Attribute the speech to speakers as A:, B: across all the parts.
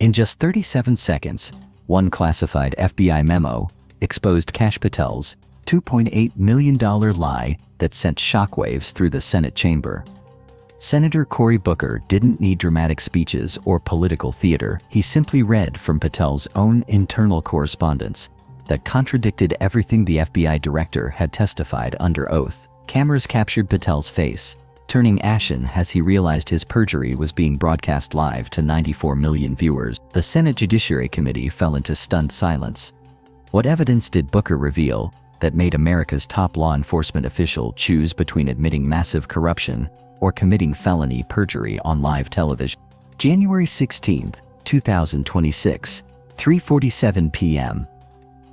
A: In just 37 seconds, one classified FBI memo exposed Kash Patel's $2.8 million lie that sent shockwaves through the Senate chamber. Senator Cory Booker didn't need dramatic speeches or political theater. He simply read from Patel's own internal correspondence that contradicted everything the FBI director had testified under oath. Cameras captured Patel's face, turning ashen as he realized his perjury was being broadcast live to 94 million viewers. The Senate Judiciary Committee fell into stunned silence. What evidence did Booker reveal that made America's top law enforcement official choose between admitting massive corruption or committing felony perjury on live television? January 16, 2026, 3:47 p.m.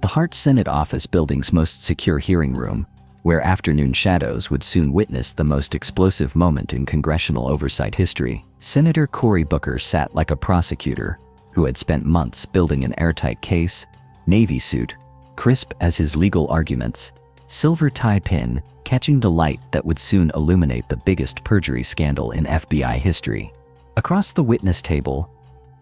A: The Hart Senate Office Building's most secure hearing room, where afternoon shadows would soon witness the most explosive moment in congressional oversight history. Senator Cory Booker sat like a prosecutor who had spent months building an airtight case, navy suit, crisp as his legal arguments, silver tie pin catching the light that would soon illuminate the biggest perjury scandal in FBI history. Across the witness table,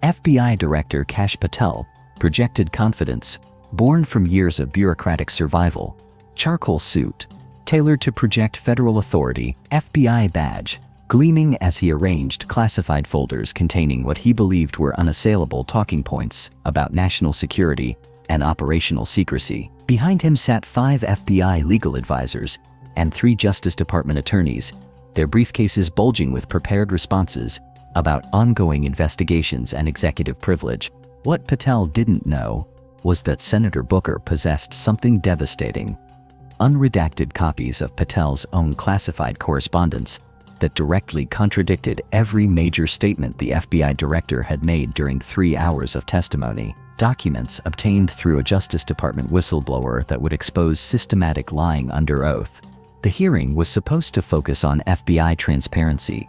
A: FBI Director Kash Patel projected confidence born from years of bureaucratic survival. Charcoal suit, tailored to project federal authority, FBI badge, gleaming as he arranged classified folders containing what he believed were unassailable talking points about national security and operational secrecy. Behind him sat 5 FBI legal advisors and 3 Justice Department attorneys, their briefcases bulging with prepared responses about ongoing investigations and executive privilege. What Patel didn't know was that Senator Booker possessed something devastating: unredacted copies of Patel's own classified correspondence that directly contradicted every major statement the FBI director had made during 3 hours of testimony. Documents obtained through a Justice Department whistleblower that would expose systematic lying under oath. The hearing was supposed to focus on FBI transparency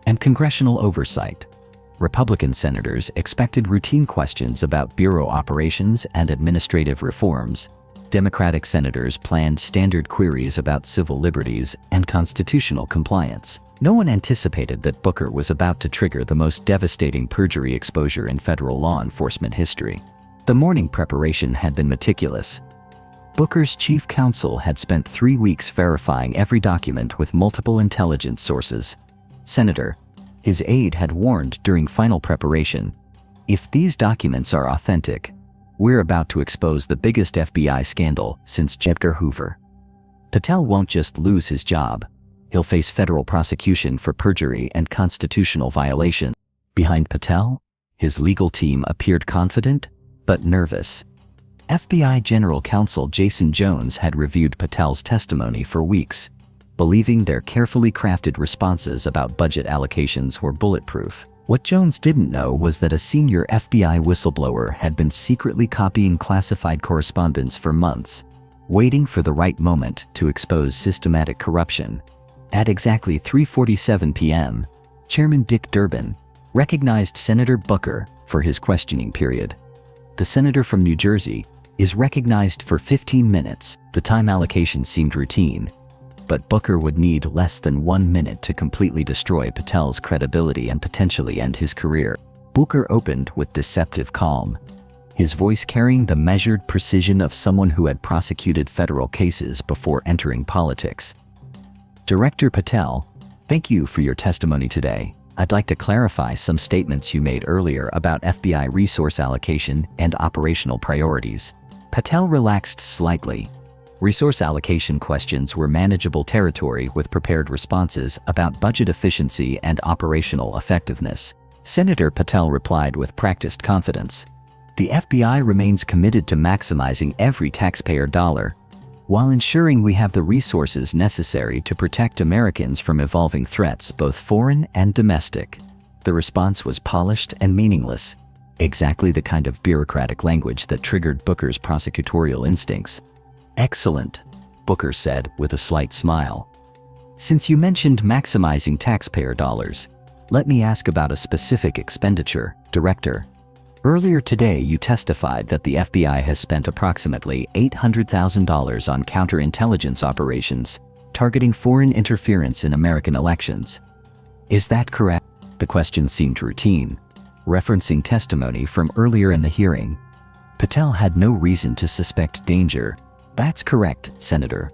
A: and congressional oversight. Republican senators expected routine questions about bureau operations and administrative reforms. Democratic senators planned standard queries about civil liberties and constitutional compliance. No one anticipated that Booker was about to trigger the most devastating perjury exposure in federal law enforcement history. The morning preparation had been meticulous. Booker's chief counsel had spent 3 weeks verifying every document with multiple intelligence sources. Senator, his aide had warned during final preparation, if these documents are authentic, we're about to expose the biggest FBI scandal since J. Edgar Hoover. Patel won't just lose his job, he'll face federal prosecution for perjury and constitutional violation. Behind Patel, his legal team appeared confident, but nervous. FBI General Counsel Jason Jones had reviewed Patel's testimony for weeks, believing their carefully crafted responses about budget allocations were bulletproof. What Jones didn't know was that a senior FBI whistleblower had been secretly copying classified correspondence for months, waiting for the right moment to expose systematic corruption. At exactly 3:47 p.m., Chairman Dick Durbin recognized Senator Booker for his questioning period. The senator from New Jersey is recognized for 15 minutes. The time allocation seemed routine, but Booker would need less than 1 minute to completely destroy Patel's credibility and potentially end his career. Booker opened with deceptive calm, his voice carrying the measured precision of someone who had prosecuted federal cases before entering politics. Director Patel, thank you for your testimony today. I'd like to clarify some statements you made earlier about FBI resource allocation and operational priorities. Patel relaxed slightly. Resource allocation questions were manageable territory with prepared responses about budget efficiency and operational effectiveness. Senator Patel replied with practiced confidence. The FBI remains committed to maximizing every taxpayer dollar, while ensuring we have the resources necessary to protect Americans from evolving threats, both foreign and domestic. The response was polished and meaningless, exactly the kind of bureaucratic language that triggered Booker's prosecutorial instincts. Excellent, Booker said with a slight smile. Since you mentioned maximizing taxpayer dollars, let me ask about a specific expenditure, Director. Earlier today you testified that the FBI has spent approximately $800,000 on counterintelligence operations targeting foreign interference in American elections. Is that correct? The question seemed routine, referencing testimony from earlier in the hearing. Patel had no reason to suspect danger. That's correct, Senator.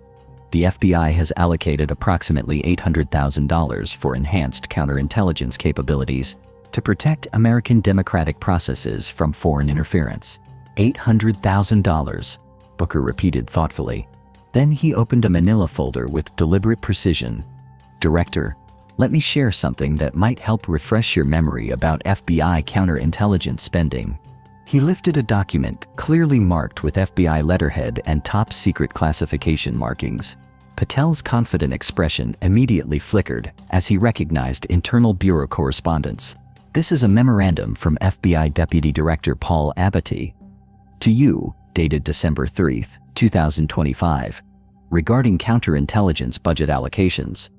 A: The FBI has allocated approximately $800,000 for enhanced counterintelligence capabilities to protect American democratic processes from foreign interference. $800,000, Booker repeated thoughtfully. Then he opened a manila folder with deliberate precision. Director, let me share something that might help refresh your memory about FBI counterintelligence spending. He lifted a document clearly marked with FBI letterhead and top secret classification markings. Patel's confident expression immediately flickered as he recognized internal bureau correspondence. This is a memorandum from FBI Deputy Director Paul Abbate. To you, dated December 3, 2025, regarding counterintelligence budget allocations.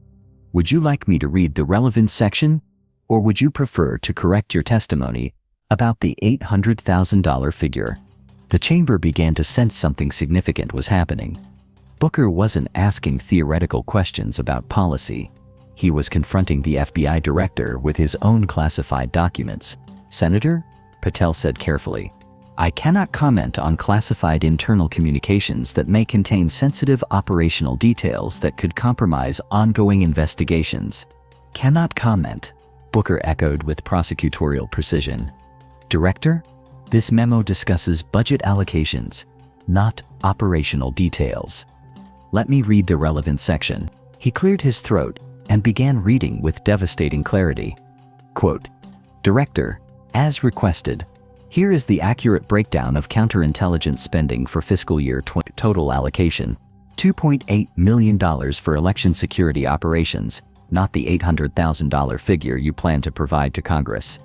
A: Would you like me to read the relevant section, or would you prefer to correct your testimony about the $800,000 figure? The chamber began to sense something significant was happening. Booker wasn't asking theoretical questions about policy. He was confronting the FBI director with his own classified documents. Senator, Patel said carefully, I cannot comment on classified internal communications that may contain sensitive operational details that could compromise ongoing investigations. Cannot comment, Booker echoed with prosecutorial precision. Director, this memo discusses budget allocations, not operational details. Let me read the relevant section. He cleared his throat and began reading with devastating clarity. Quote, Director, as requested, here is the accurate breakdown of counterintelligence spending for fiscal year 20. Total allocation, $2.8 million for election security operations, not the $800,000 figure you plan to provide to Congress.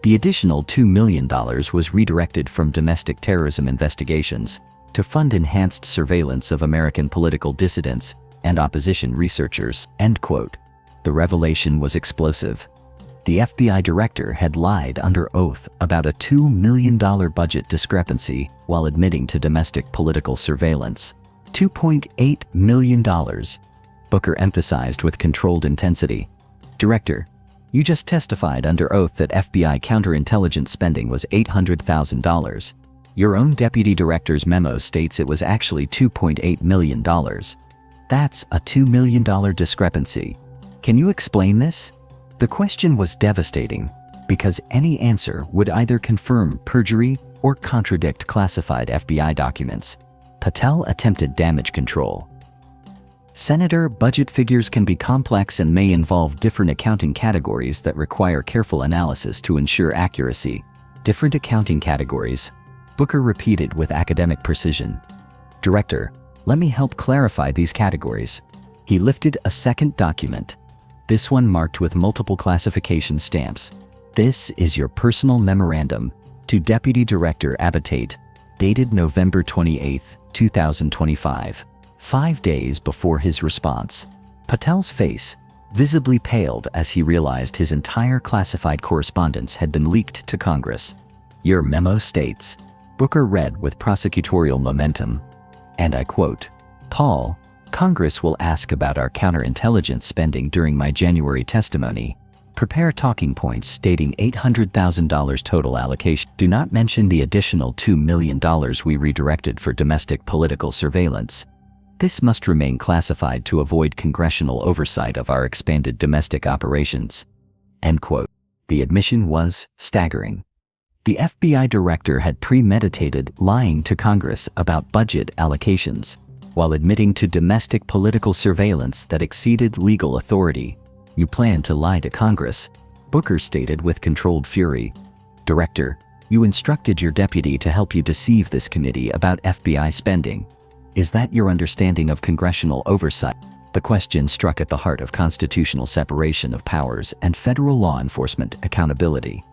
A: The additional $2 million was redirected from domestic terrorism investigations to fund enhanced surveillance of American political dissidents and opposition researchers. End quote. The revelation was explosive. The FBI director had lied under oath about a $2 million budget discrepancy while admitting to domestic political surveillance. $2.8 million, Booker emphasized with controlled intensity. Director, you just testified under oath that FBI counterintelligence spending was $800,000. Your own deputy director's memo states it was actually $2.8 million. That's a $2 million discrepancy. Can you explain this? The question was devastating because any answer would either confirm perjury or contradict classified FBI documents. Patel attempted damage control. Senator, budget figures can be complex and may involve different accounting categories that require careful analysis to ensure accuracy. Different accounting categories, Booker repeated with academic precision. Director, let me help clarify these categories. He lifted a second document. This one marked with multiple classification stamps. This is your personal memorandum to Deputy Director Abbate, dated November 28, 2025, 5 days before his response. Patel's face visibly paled as he realized his entire classified correspondence had been leaked to Congress. Your memo states, Booker read with prosecutorial momentum, and I quote, Paul, Congress will ask about our counterintelligence spending during my January testimony. Prepare talking points stating $800,000 total allocation. Do not mention the additional $2 million we redirected for domestic political surveillance. This must remain classified to avoid congressional oversight of our expanded domestic operations. End quote. The admission was staggering. The FBI director had premeditated lying to Congress about budget allocations, while admitting to domestic political surveillance that exceeded legal authority. You plan to lie to Congress, Booker stated with controlled fury. Director, you instructed your deputy to help you deceive this committee about FBI spending. Is that your understanding of congressional oversight? The question struck at the heart of constitutional separation of powers and federal law enforcement accountability.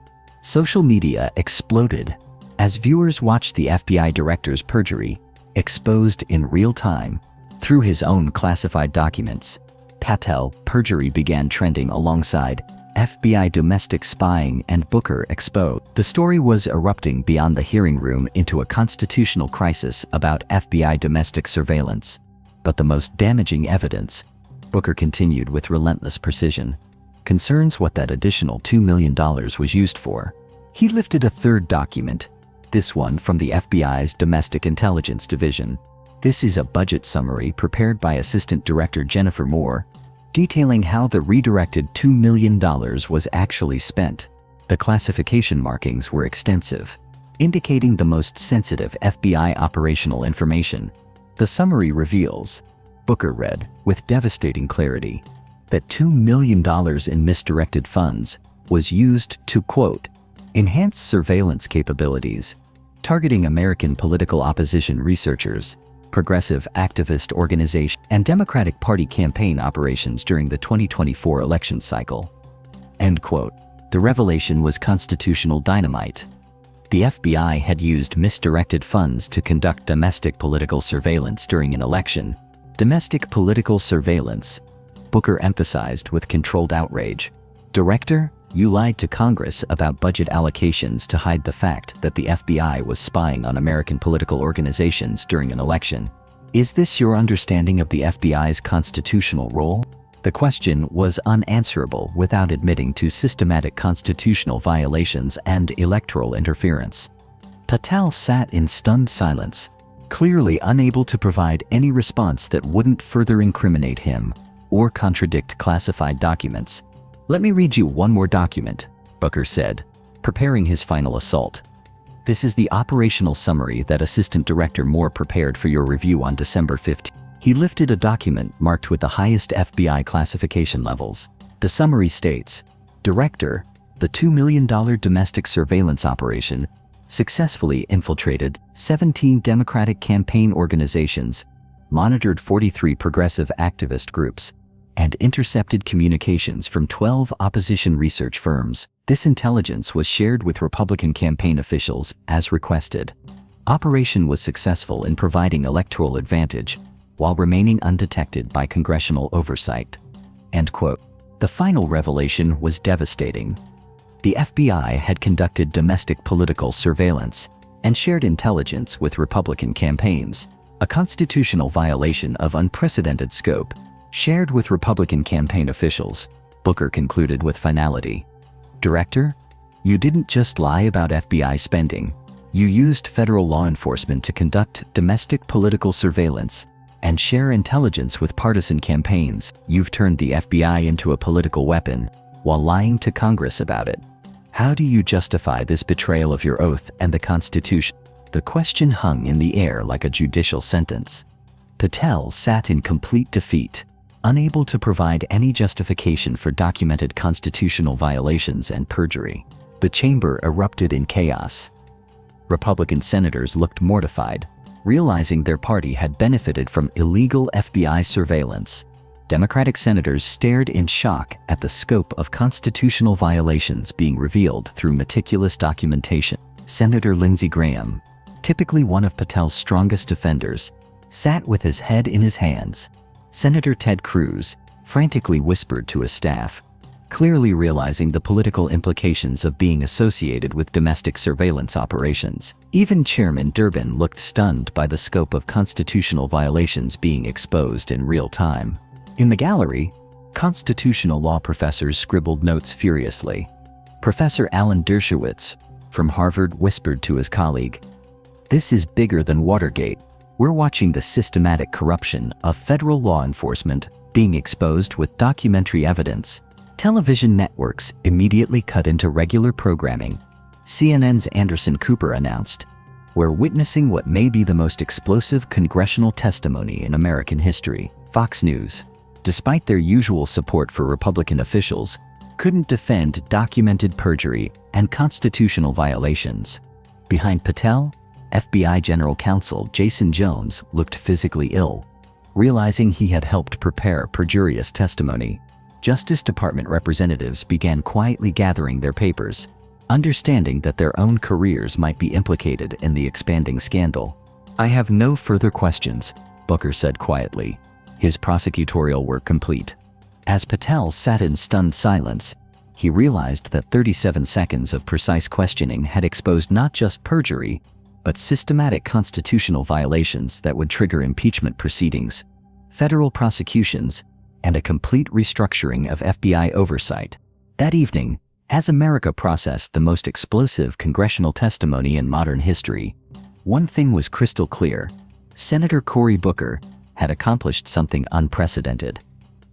A: Social media exploded as viewers watched the FBI director's perjury exposed in real time through his own classified documents. Patel perjury began trending alongside FBI domestic spying and Booker exposed. The story was erupting beyond the hearing room into a constitutional crisis about FBI domestic surveillance. But the most damaging evidence, Booker continued with relentless precision, concerns what that additional $2 million was used for. He lifted a third document, this one from the FBI's Domestic Intelligence Division. This is a budget summary prepared by Assistant Director Jennifer Moore, detailing how the redirected $2 million was actually spent. The classification markings were extensive, indicating the most sensitive FBI operational information. The summary reveals, Booker read with devastating clarity, that $2 million in misdirected funds was used to, quote, enhance surveillance capabilities, targeting American political opposition researchers, progressive activist organizations, and Democratic Party campaign operations during the 2024 election cycle. End quote. The revelation was constitutional dynamite. The FBI had used misdirected funds to conduct domestic political surveillance during an election. Domestic political surveillance, Booker emphasized with controlled outrage. Director, you lied to Congress about budget allocations to hide the fact that the FBI was spying on American political organizations during an election. Is this your understanding of the FBI's constitutional role? The question was unanswerable without admitting to systematic constitutional violations and electoral interference. Patel sat in stunned silence, clearly unable to provide any response that wouldn't further incriminate him or contradict classified documents. Let me read you one more document, Booker said, preparing his final assault. This is the operational summary that Assistant Director Moore prepared for your review on December 15. He lifted a document marked with the highest FBI classification levels. The summary states, Director, the $2 million domestic surveillance operation successfully infiltrated 17 Democratic campaign organizations, monitored 43 progressive activist groups, and intercepted communications from 12 opposition research firms. This intelligence was shared with Republican campaign officials as requested. Operation was successful in providing electoral advantage while remaining undetected by congressional oversight. End quote. The final revelation was devastating. The FBI had conducted domestic political surveillance and shared intelligence with Republican campaigns, a constitutional violation of unprecedented scope, shared with Republican campaign officials, Booker concluded with finality. Director, you didn't just lie about FBI spending. You used federal law enforcement to conduct domestic political surveillance and share intelligence with partisan campaigns. You've turned the FBI into a political weapon while lying to Congress about it. How do you justify this betrayal of your oath and the Constitution? The question hung in the air like a judicial sentence. Patel sat in complete defeat, unable to provide any justification for documented constitutional violations and perjury. The chamber erupted in chaos. Republican senators looked mortified, realizing their party had benefited from illegal FBI surveillance. Democratic senators stared in shock at the scope of constitutional violations being revealed through meticulous documentation. Senator Lindsey Graham, typically one of Patel's strongest defenders, sat with his head in his hands. Senator Ted Cruz frantically whispered to his staff, clearly realizing the political implications of being associated with domestic surveillance operations. Even Chairman Durbin looked stunned by the scope of constitutional violations being exposed in real time. In the gallery, constitutional law professors scribbled notes furiously. Professor Alan Dershowitz from Harvard whispered to his colleague, "This is bigger than Watergate. We're watching the systematic corruption of federal law enforcement being exposed with documentary evidence." Television networks immediately cut into regular programming. CNN's Anderson Cooper announced, "We're witnessing what may be the most explosive congressional testimony in American history." Fox News, despite their usual support for Republican officials, couldn't defend documented perjury and constitutional violations. Behind Patel, FBI General Counsel Jason Jones looked physically ill. Realizing he had helped prepare perjurious testimony, Justice Department representatives began quietly gathering their papers, understanding that their own careers might be implicated in the expanding scandal. "I have no further questions," Booker said quietly, his prosecutorial work complete. As Patel sat in stunned silence, he realized that 37 seconds of precise questioning had exposed not just perjury, but systematic constitutional violations that would trigger impeachment proceedings, federal prosecutions, and a complete restructuring of FBI oversight. That evening, As America processed the most explosive congressional testimony in modern history, one thing was crystal clear. Senator Cory Booker had accomplished something unprecedented.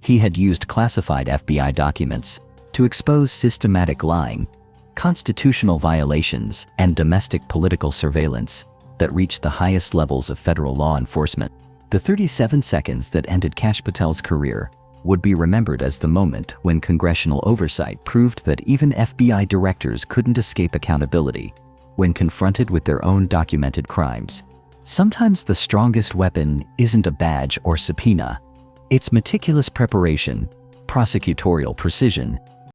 A: He had used classified FBI documents to expose systematic lying, constitutional violations, and domestic political surveillance that reached the highest levels of federal law enforcement. The 37 seconds that ended Kash Patel's career would be remembered as the moment when congressional oversight proved that even FBI directors couldn't escape accountability when confronted with their own documented crimes. Sometimes the strongest weapon isn't a badge or subpoena. It's meticulous preparation, prosecutorial precision,